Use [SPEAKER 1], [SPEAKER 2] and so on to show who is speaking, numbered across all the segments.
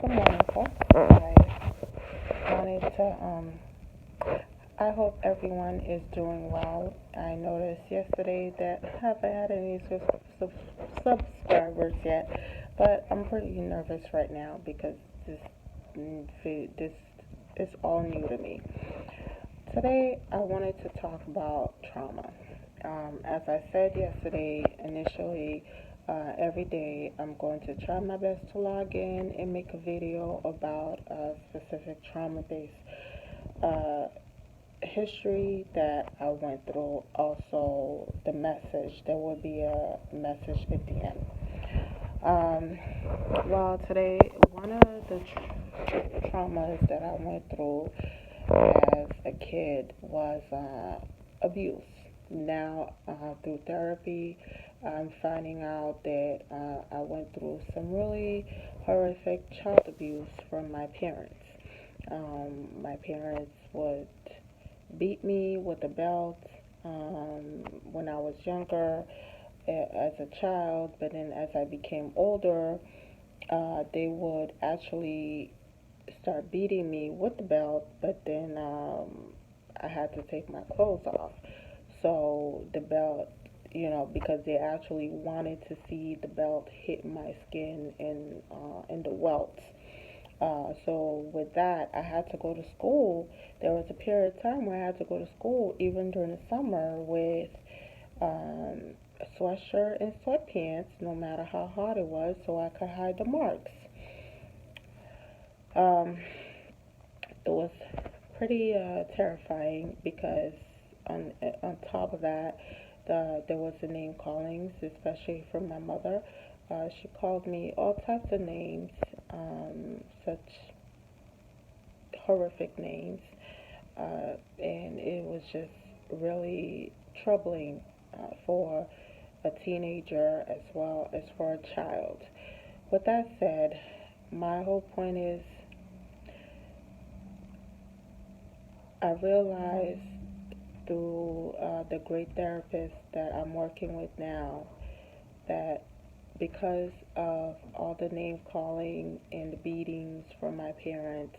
[SPEAKER 1] Good morning, folks. I wanted to, I hope everyone is doing well. I noticed yesterday that I haven't had any subscribers yet, but I'm pretty nervous right now because this is all new to me. Today, I wanted to talk about trauma. As I said yesterday, initially, every day I'm going to try my best to log in and make a video about a specific trauma based history that I went through. Also, the message. There will be a message at the end. Um, well, today, one of the traumas that I went through as a kid was abuse. Now, through therapy, I'm finding out that I went through some really horrific child abuse from my parents. My parents would beat me with a belt when I was younger as a child, but then as I became older, they would actually start beating me with the belt, but then I had to take my clothes off. So the belt, because they actually wanted to see the belt hit my skin in the welts. So with that, I had to go to school. There was a period of time where I had to go to school, even during the summer, with a sweatshirt and sweatpants, no matter how hot it was, so I could hide the marks. Um, it was pretty terrifying because on top of that, there was the name callings, especially from my mother. She called me all types of names, such horrific names, and it was just really troubling for a teenager as well as for a child. With that said, my whole point is I realized through the great therapist that I'm working with now that because of all the name calling and the beatings from my parents,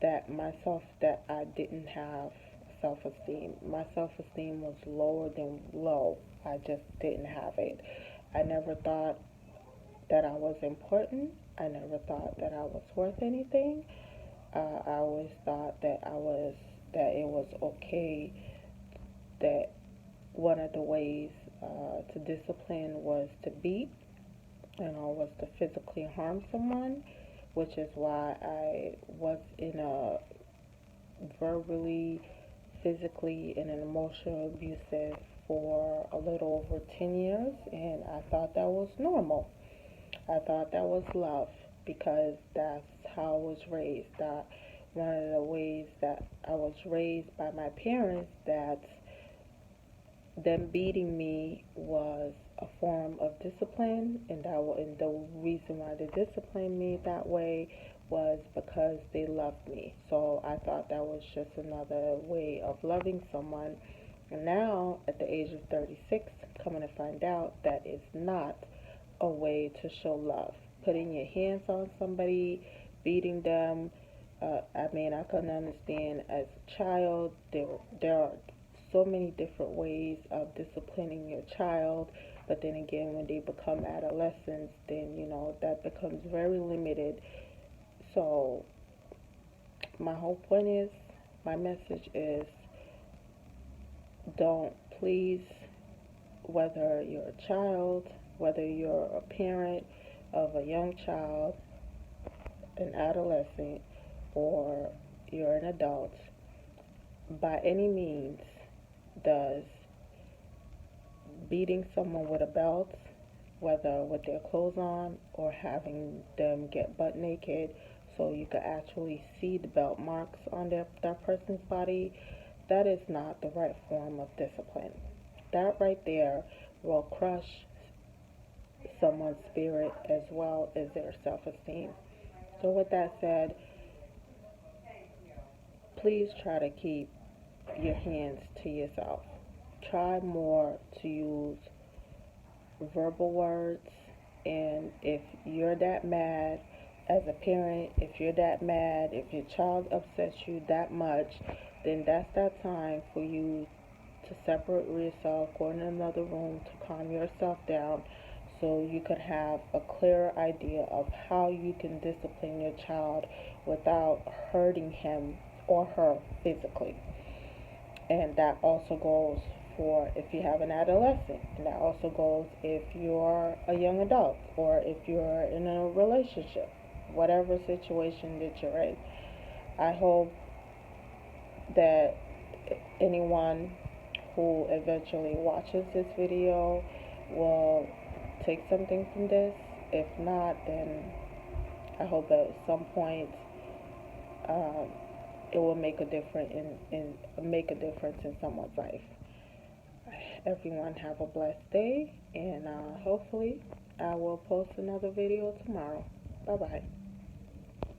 [SPEAKER 1] that I didn't have self-esteem. My self-esteem was lower than low. I just didn't have it. I never thought that I was important. I never thought that I was worth anything. I always thought that it was okay, that one of the ways to discipline was to beat, was to physically harm someone, which is why I was in a verbally, physically, and an emotional abusive for a little over 10 years, and I thought that was normal. I thought that was love because that's how I was raised. That one of the ways that I was raised by my parents, that them beating me was a form of discipline, and the reason why they disciplined me that way was because they loved me. So I thought that was just another way of loving someone. And now, at the age of 36, coming to find out that it's not a way to show love. Putting your hands on somebody, beating them. I mean, I couldn't understand as a child. There are so many different ways of disciplining your child, but then again, when they become adolescents, then that becomes very limited. So my whole point is, my message is, don't please, whether you're a child, whether you're a parent of a young child, an adolescent, or you're an adult, by any means does beating someone with a belt, whether with their clothes on or having them get butt naked so you can actually see the belt marks on that person's body, that is not the right form of discipline. That right there will crush someone's spirit as well as their self-esteem. So with that said, please try to keep your hands to yourself. Try more to use verbal words, and if you're that mad as a parent, if you're that mad, if your child upsets you that much, then that's that time for you to separate yourself, go in another room to calm yourself down so you could have a clearer idea of how you can discipline your child without hurting him or her physically. And that also goes for if you have an adolescent, and that also goes if you're a young adult or if you're in a relationship, whatever situation that you're in. I hope that anyone who eventually watches this video will take something from this. If not, then I hope that at some point um, it will make a difference in someone's life. Everyone have a blessed day, and hopefully I will post another video tomorrow. Bye bye.